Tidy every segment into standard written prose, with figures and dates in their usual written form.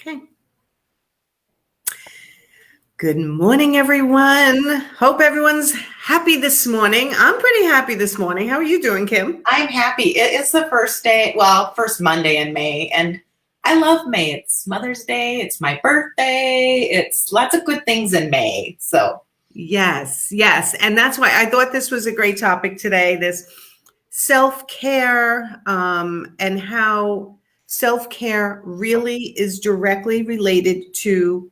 Okay. Good morning, everyone. Hope everyone's happy this morning. I'm pretty happy this morning. How are you doing, Kim? I'm happy. It's the first Monday in May, and I love May. It's Mother's Day, it's my birthday, it's lots of good things in May. So, Yes. And that's why I thought this was a great topic today, this self-care, and how self-care really is directly related to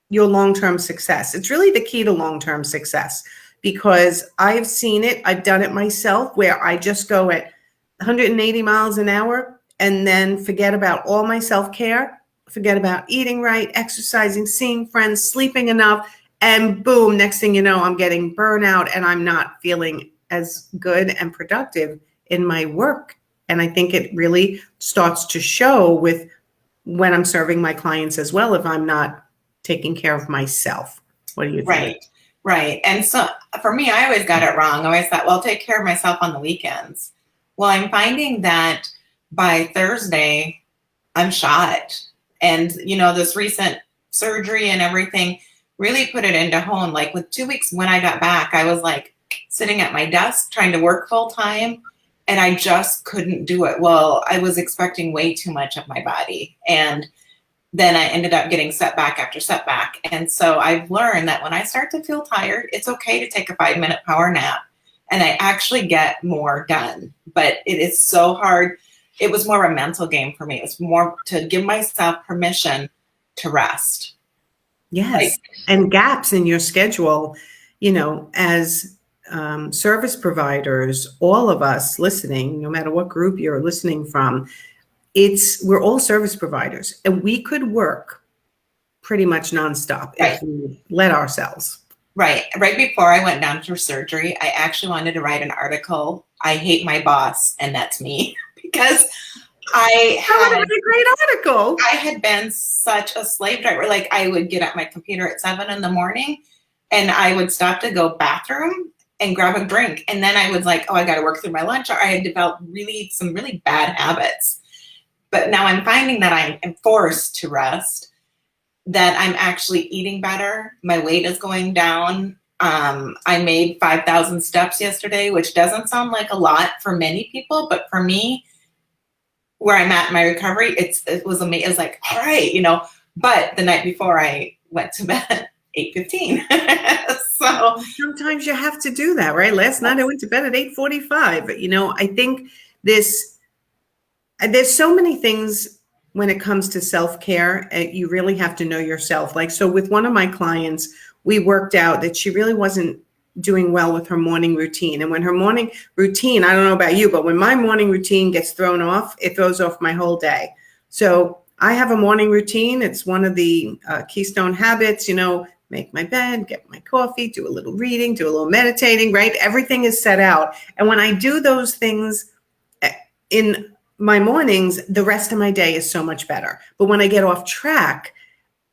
your long-term success. It's really the key to long-term success because I've seen it. I've done it myself where I just go at 180 miles an hour and then forget about all my self-care, forget about eating right, exercising, seeing friends, sleeping enough, and boom, next thing you know, I'm getting burnout and I'm not feeling as good and productive in my work. And I think it really starts to show with when I'm serving my clients as well if I'm not taking care of myself. What do you think? right. And so for me, I always got it wrong. I always thought, well, I'll take care of myself on the weekends. Well, I'm finding that by Thursday, I'm shot. And, this recent surgery and everything really put it into home. Like with 2 weeks when I got back, I was like sitting at my desk trying to work full time. And I just couldn't do it. Well, I was expecting way too much of my body. And then I ended up getting setback after setback. And so I've learned that when I start to feel tired, it's okay to take a 5-minute power nap. And I actually get more done. But it is so hard. It was more a mental game for me. It was more to give myself permission to rest. Yes. And gaps in your schedule, as service providers, all of us listening, no matter what group you're listening from, we're all service providers and we could work pretty much nonstop if we let ourselves. Right before I went down for surgery, I actually wanted to write an article. I hate my boss, and that's me, because that would be a great article. I had been such a slave driver. Like I would get at my computer at 7 a.m. and I would stop to go bathroom and grab a drink. And then I was like, oh, I got to work through my lunch. Or I had developed some really bad habits. But now I'm finding that I am forced to rest, that I'm actually eating better. My weight is going down. I made 5,000 steps yesterday, which doesn't sound like a lot for many people, but for me, where I'm at in my recovery, it was amazing. It was like, all right, but the night before I went to bed at 8:15. So sometimes you have to do that, right? Last night I went to bed at 8:45. I think there's so many things when it comes to self-care. You really have to know yourself. Like, so with one of my clients, we worked out that she really wasn't doing well with her morning routine. And when her morning routine, I don't know about you, but when my morning routine gets thrown off, it throws off my whole day. So I have a morning routine. It's one of the keystone habits, make my bed, get my coffee, do a little reading, do a little meditating, right? Everything is set out. And when I do those things in my mornings, the rest of my day is so much better. But when I get off track,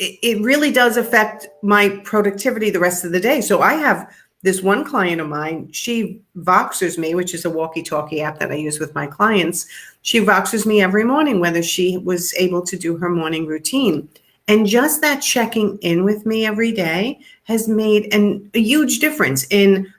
it really does affect my productivity the rest of the day. So I have this one client of mine, she Voxers me, which is a walkie-talkie app that I use with my clients. She Voxers me every morning, whether she was able to do her morning routine. And just that checking in with me every day has made a huge difference in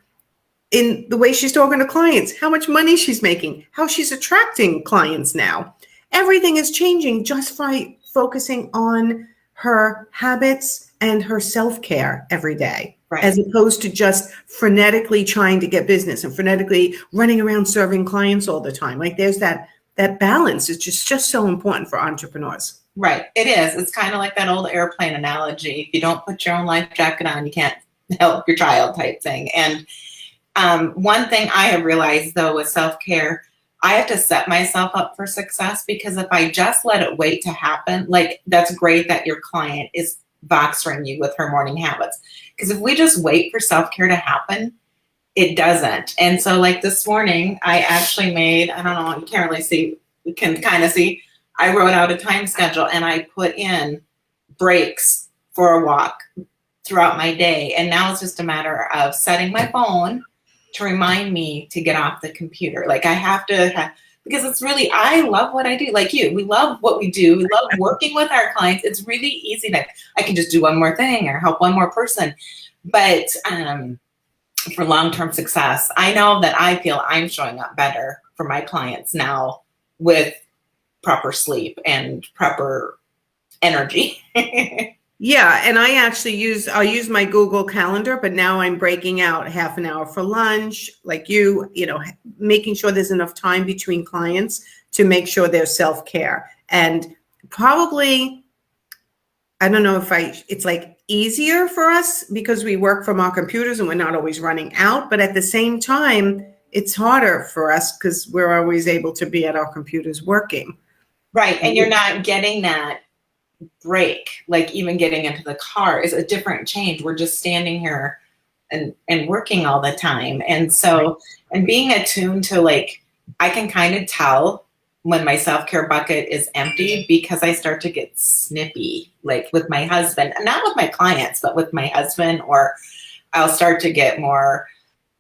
the way she's talking to clients, how much money she's making, how she's attracting clients now. Everything is changing just by focusing on her habits and her self-care every day, as opposed to just frenetically trying to get business and frenetically running around serving clients all the time. Like there's that balance is just so important for entrepreneurs. Right. It is. It's kind of like that old airplane analogy. If you don't put your own life jacket on, you can't help your child type thing. And one thing I have realized, though, with self-care, I have to set myself up for success, because if I just let it wait to happen, like that's great that your client is Voxering you with her morning habits. Because if we just wait for self-care to happen, it doesn't. And so like this morning, I actually made, I don't know, you can't really see, you can kind of see, I wrote out a time schedule and I put in breaks for a walk throughout my day. And now it's just a matter of setting my phone to remind me to get off the computer. Like I have to because it's really, I love what I do. Like you, we love what we do. We love working with our clients. It's really easy that I can just do one more thing or help one more person. But for long-term success, I know that I feel I'm showing up better for my clients now with proper sleep and proper energy. Yeah, and I'll use my Google Calendar, but now I'm breaking out half an hour for lunch, like making sure there's enough time between clients to make sure there's self-care. And probably, I don't know if it's like easier for us because we work from our computers and we're not always running out, but at the same time, it's harder for us because we're always able to be at our computers working. Right, and you're not getting that break. Like even getting into the car is a different change. We're just standing here and working all the time. And so, and being attuned to, like, I can kind of tell when my self-care bucket is empty because I start to get snippy, like with my husband, not with my clients, but with my husband, or I'll start to get more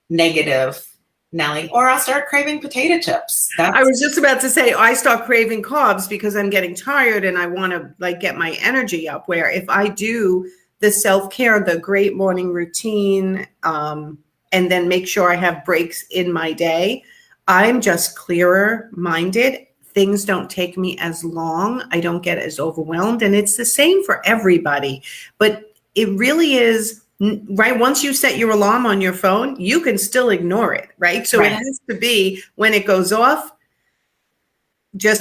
negative, Nellie, or I'll start craving potato chips. I was just about to say, I start craving carbs because I'm getting tired and I want to like get my energy up, where if I do the self-care, the great morning routine, and then make sure I have breaks in my day, I'm just clearer minded. Things don't take me as long. I don't get as overwhelmed. And it's the same for everybody. But it really is, right? Once you set your alarm on your phone, you can still ignore it, right? So It has to be when it goes off.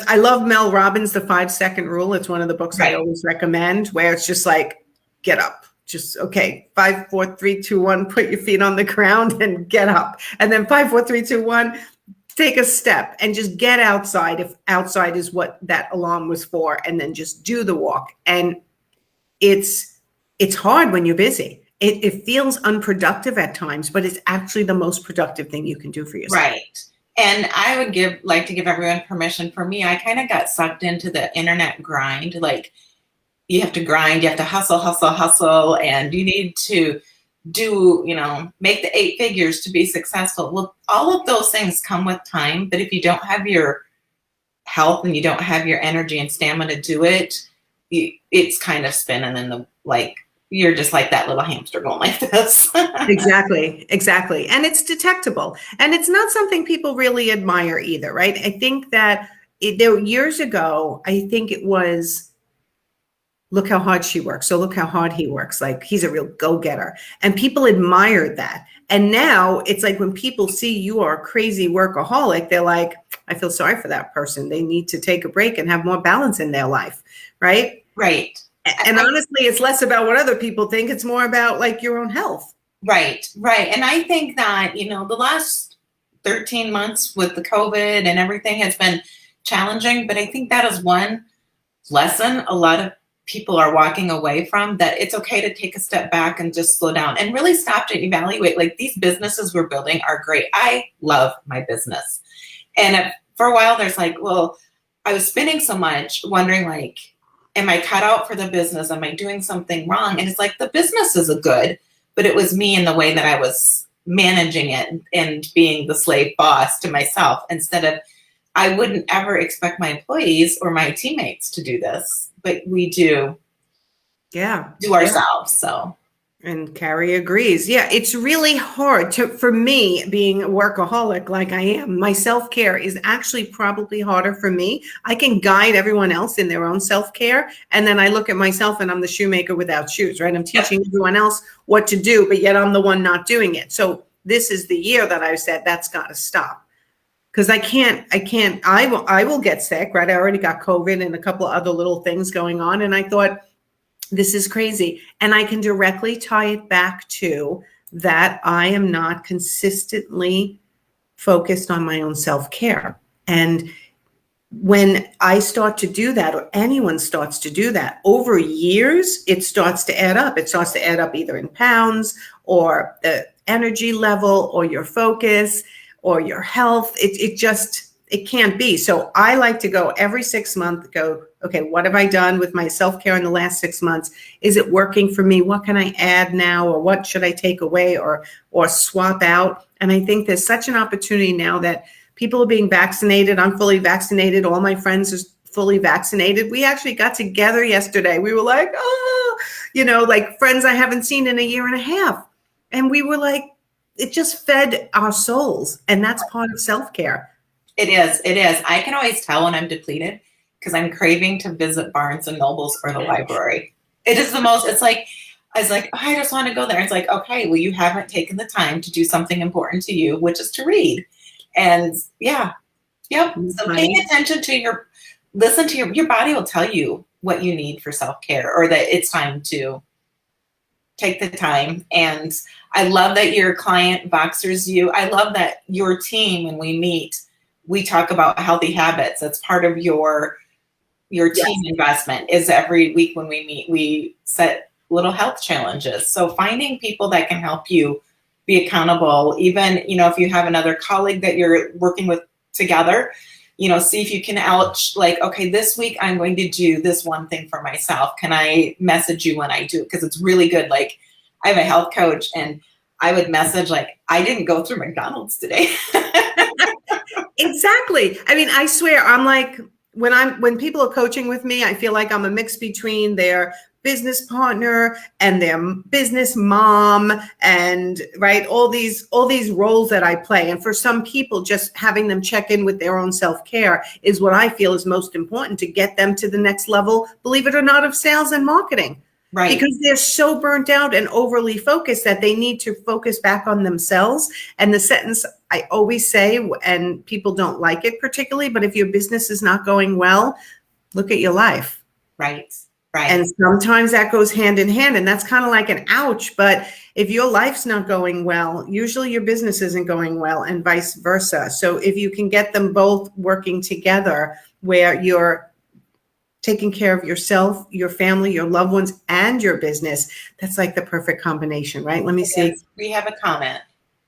I love Mel Robbins, The 5-Second Rule. It's one of the books I always recommend, where it's just like, get up. Just, okay, 5, 4, 3, 2, 1, put your feet on the ground and get up. And then 5, 4, 3, 2, 1, take a step and just get outside if outside is what that alarm was for, and then just do the walk. And it's hard when you're busy. It feels unproductive at times, but it's actually the most productive thing you can do for yourself. Right. And I would like to give everyone permission. For me, I kind of got sucked into the internet grind. Like, you have to grind, you have to hustle, and you need to do, make the 8 figures to be successful. Well, all of those things come with time, but if you don't have your health and you don't have your energy and stamina to do it, it's kind of spinning in you're just like that little hamster going like this. Exactly. And it's detectable. And it's not something people really admire either, right? I think that years ago, I think it was, look how hard she works. So look how hard he works. Like, he's a real go-getter. And people admired that. And now it's like when people see you are a crazy workaholic, they're like, I feel sorry for that person. They need to take a break and have more balance in their life. Right? Right. And honestly, it's less about what other people think. It's more about like your own health. Right. And I think that, the last 13 months with the COVID and everything has been challenging, but I think that is one lesson a lot of people are walking away from, that it's okay to take a step back and just slow down and really stop to evaluate. Like, these businesses we're building are great. I love my business. And for a while there's like, well, I was spending so much wondering, like, am I cut out for the business? Am I doing something wrong? And it's like, the business is a good, but it was me and the way that I was managing it and being the slave boss to myself, instead of, I wouldn't ever expect my employees or my teammates to do this, but we do. Yeah. Do ourselves. So. And Carrie agrees. Yeah, it's really hard for me, being a workaholic like I am. My self-care is actually probably harder for me. I can guide everyone else in their own self-care. And then I look at myself and I'm the shoemaker without shoes, right? I'm teaching everyone else what to do, but yet I'm the one not doing it. So this is the year that I've said that's got to stop. Because I will get sick, right? I already got COVID and a couple of other little things going on. And I thought, this is crazy. And I can directly tie it back to that I am not consistently focused on my own self-care. And when I start to do that, or anyone starts to do that, over years, it starts to add up. It starts to add up either in pounds or the energy level or your focus or your health. It can't be. So I like to go every 6 months, okay, what have I done with my self-care in the last 6 months? Is it working for me? What can I add now? Or what should I take away or swap out? And I think there's such an opportunity now that People are being vaccinated. I'm fully vaccinated. All my friends are fully vaccinated. We actually got together yesterday. We were like, oh, like friends I haven't seen in a year and a half. And we were like, it just fed our souls. And that's part of self-care. It is. It is. I can always tell when I'm depleted because I'm craving to visit Barnes and Nobles or the library. It is the most, it's like, I was like, oh, I just want to go there. It's like, okay, well, you haven't taken the time to do something important to you, which is to read. And yeah, yep. So paying attention to listen to your body will tell you what you need for self-care or that it's time to take the time. And I love that your client Voxers you. I love that your team, when we meet, we talk about healthy habits. That's part of your team investment is every week when we meet, we set little health challenges. So finding people that can help you be accountable, even, if you have another colleague that you're working with together, see if you can like, okay, this week I'm going to do this one thing for myself. Can I message you when I do it? Because it's really good. Like I have a health coach and I would message like, I didn't go through McDonald's today. Exactly. I mean, I swear I'm like, when people are coaching with me, I feel like I'm a mix between their business partner and their business mom and all these roles that I play. And for some people, just having them check in with their own self-care is what I feel is most important to get them to the next level, believe it or not, of sales and marketing. Right. Because they're so burnt out and overly focused that they need to focus back on themselves. And the sentence I always say, and people don't like it particularly, but if your business is not going well, look at your life. Right. Right. And sometimes that goes hand in hand, and that's kind of like an ouch. But if your life's not going well, usually your business isn't going well, and vice versa. So if you can get them both working together where you're taking care of yourself, your family, your loved ones, and your business, that's like the perfect combination, right? Let me see. We have a comment.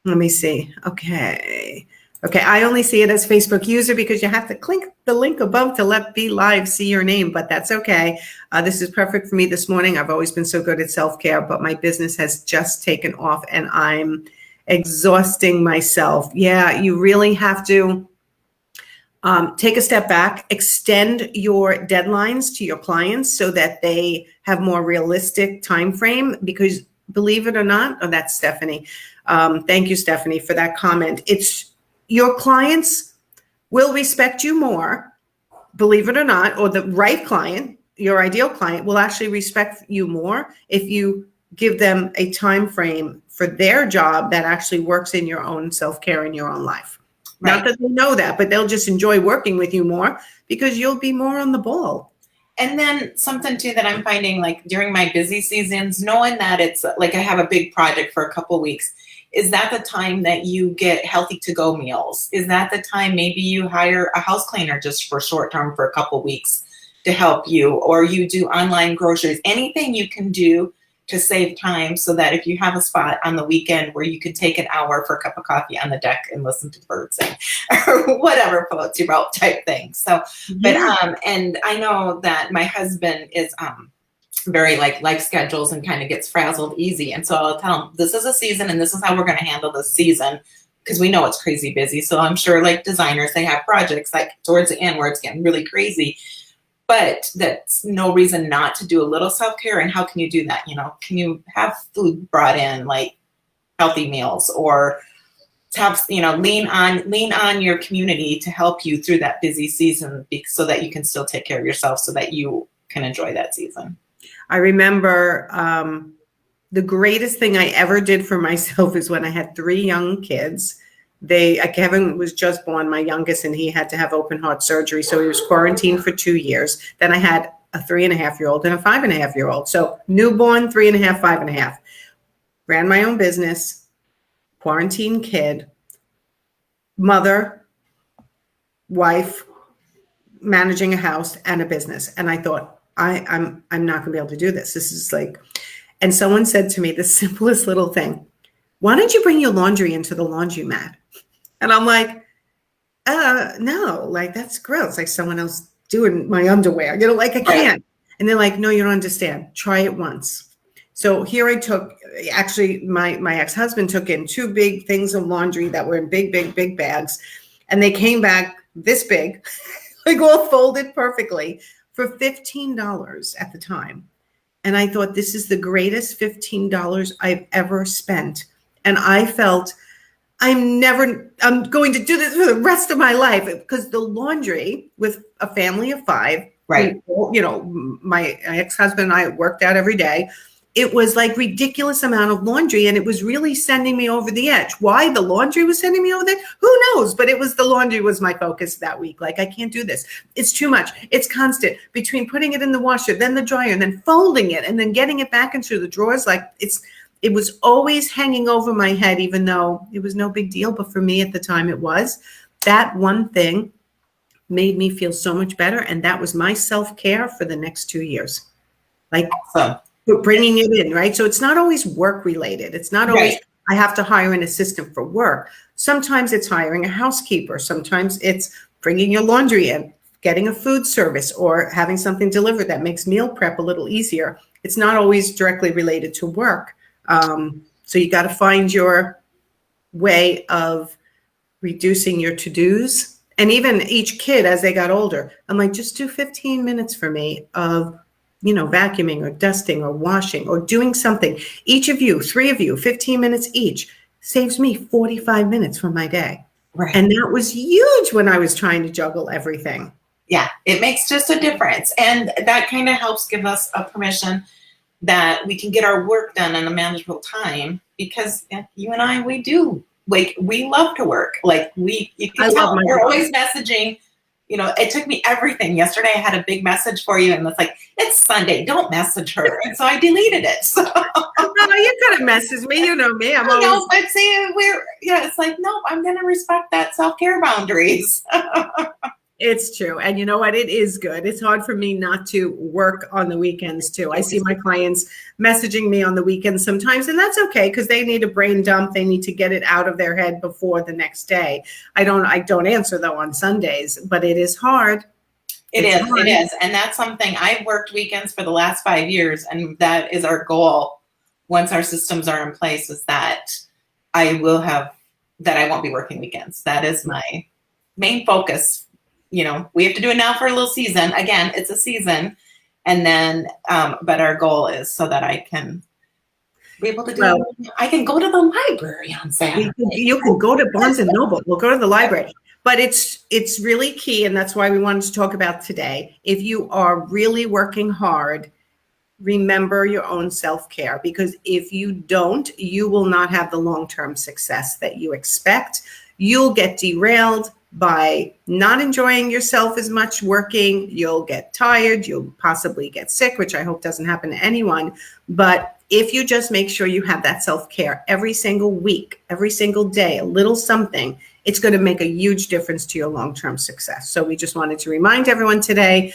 Let me see. Okay. I only see it as Facebook user because you have to click the link above to let Be Live see your name, but that's okay. This is perfect for me this morning. I've always been so good at self-care, but my business has just taken off and I'm exhausting myself. Yeah, you really have to take a step back, extend your deadlines to your clients so that they have more realistic time frame, because believe it or not, that's Stephanie. Thank you, Stephanie, for that comment. It's your clients will respect you more, believe it or not, or the right client, your ideal client will actually respect you more if you give them a time frame for their job that actually works in your own self-care in your own life. Right. Not that they know that, but they'll just enjoy working with you more because you'll be more on the ball. And then something too that I'm finding, like during my busy seasons, knowing that it's like I have a big project for a couple of weeks, is that the time that you get healthy to-go meals? Is that the time maybe you hire a house cleaner just for short term for a couple of weeks to help you, or you do online groceries? Anything you can do to save time so that if you have a spot on the weekend where you could take an hour for a cup of coffee on the deck and listen to birds sing or whatever floats your boat type thing. So, but, and I know that my husband is, very like life schedules and kind of gets frazzled easy. And so I'll tell him this is a season and this is how we're going to handle this season, because we know it's crazy busy. So I'm sure like designers, they have projects like towards the end where it's getting really crazy, but that's no reason not to do a little self-care. And how can you do that? Can you have food brought in, like healthy meals, or have, lean on your community to help you through that busy season so that you can still take care of yourself so that you can enjoy that season. I remember the greatest thing I ever did for myself is when I had 3 young kids. Kevin was just born, my youngest, and he had to have open heart surgery. So he was quarantined for 2 years. Then I had a 3.5-year-old and a 5.5-year-old. So newborn, 3.5, 5.5. Ran my own business, quarantine kid, mother, wife, managing a house and a business. And I thought, I'm not gonna be able to do this. This is like, and someone said to me the simplest little thing, why don't you bring your laundry into the laundromat? And I'm like, no, like that's gross. Like someone else doing my underwear, like I can't. And they're like, no, you don't understand. Try it once. So here I took, actually my ex-husband took in 2 big things of laundry that were in big bags. and they came back this big, like all folded perfectly for $15 at the time. And I thought, this is the greatest $15 I've ever spent. And I felt I'm going to do this for the rest of my life, because the laundry with a family of 5, Right. You know, my ex-husband and I worked out every day. It was like ridiculous amount of laundry, and it was really sending me over the edge. Why the laundry was sending me over the edge? Who knows? But it was the laundry was my focus that week. Like, I can't do this. It's too much. It's constant between putting it in the washer, then the dryer, and then folding it, and then getting it back into the drawers. Like, it was always hanging over my head, even though it was no big deal. But for me at the time, it was. That one thing made me feel so much better. And that was my self-care for the next 2 years. Like, bringing it in, right? So it's not always work related. It's not always, I have to hire an assistant for work. Sometimes it's hiring a housekeeper. Sometimes it's bringing your laundry in, getting a food service, or having something delivered that makes meal prep a little easier. It's not always directly related to work. So you got to find your way of reducing your to-dos. And even each kid, as they got older, I'm like, just do 15 minutes for me of, you know, vacuuming or dusting or washing or doing something. Each of you, 3 of you, 15 minutes each, saves me 45 minutes from my day. Right. And that was huge when I was trying to juggle everything. Yeah, it makes just a difference. And that kind of helps give us a permission that we can get our work done in a manageable time, because you and I, we do. Like, we love to work. Like, you can tell we're always messaging. You know, it took me everything. Yesterday, I had a big message for you, and it's like, it's Sunday. Don't message her. And so I deleted it. So no, you could have messaged me. You know me. But see, it's like, no, I'm going to respect that self-care boundaries. It's true. And you know what? It is good. It's hard for me not to work on the weekends too. I see my clients messaging me on the weekends sometimes, and that's okay, because they need a brain dump. They need to get it out of their head before the next day. I don't answer though on Sundays, but it is hard. It is. And that's something I've worked weekends for the last 5 years. And that is our goal. Once our systems are in place, is that I won't be working weekends. That is my main focus. You know, we have to do it now for a little season. Again, it's a season. And then, but our goal is so that I can be able to do it. I can go to the library on Saturday. You can go to Barnes and Noble. We'll go to the library. But it's really key, and that's why we wanted to talk about today. If you are really working hard, remember your own self-care, because if you don't, you will not have the long-term success that you expect. You'll get derailed by not enjoying yourself as much working. You'll get tired. You'll possibly get sick, which I hope doesn't happen to anyone. But if you just make sure you have that self-care every single week, every single day, a little something, it's going to make a huge difference to your long-term success. So we just wanted to remind everyone today,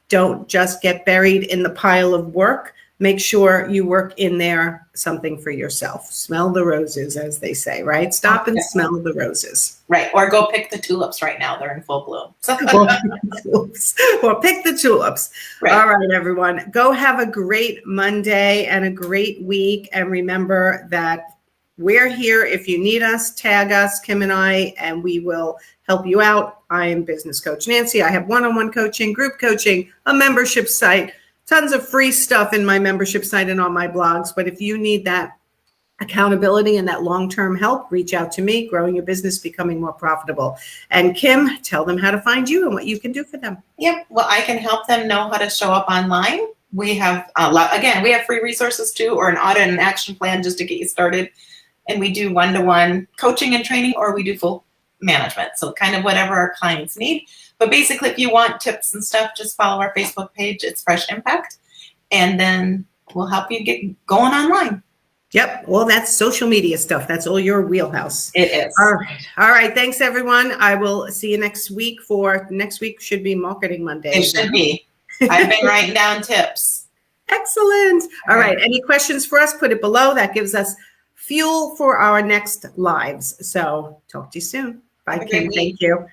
don't just get buried in the pile of work. Make sure you work in there something for yourself. Smell the roses, as they say, right? Stop and smell the roses. Right. Or go pick the tulips right now. They're in full bloom. Or pick the tulips. Right. All right, everyone. Go have a great Monday and a great week. And remember that we're here. If you need us, tag us, Kim and I, and we will help you out. I am Business Coach Nancy. I have one-on-one coaching, group coaching, a membership site, tons of free stuff in my membership site and on my blogs. But if you need that accountability and that long-term help, reach out to me. Growing your business, becoming more profitable. And Kim, tell them how to find you and what you can do for them. Yep. Well, I can help them know how to show up online. We have we have free resources too, or an audit and action plan just to get you started. And we do one-to-one coaching and training, or we do full management. So kind of whatever our clients need. But basically, if you want tips and stuff, just follow our Facebook page. It's Fresh Impact. And then we'll help you get going online. Yep. Well, that's social media stuff. That's all your wheelhouse. It is. All right. All right. Thanks, everyone. I will see you next week. Next week should be Marketing Monday. It should be. I've been writing down tips. Excellent. All right. Any questions for us? Put it below. That gives us fuel for our next lives. So talk to you soon. Bye, Kim. Thank you.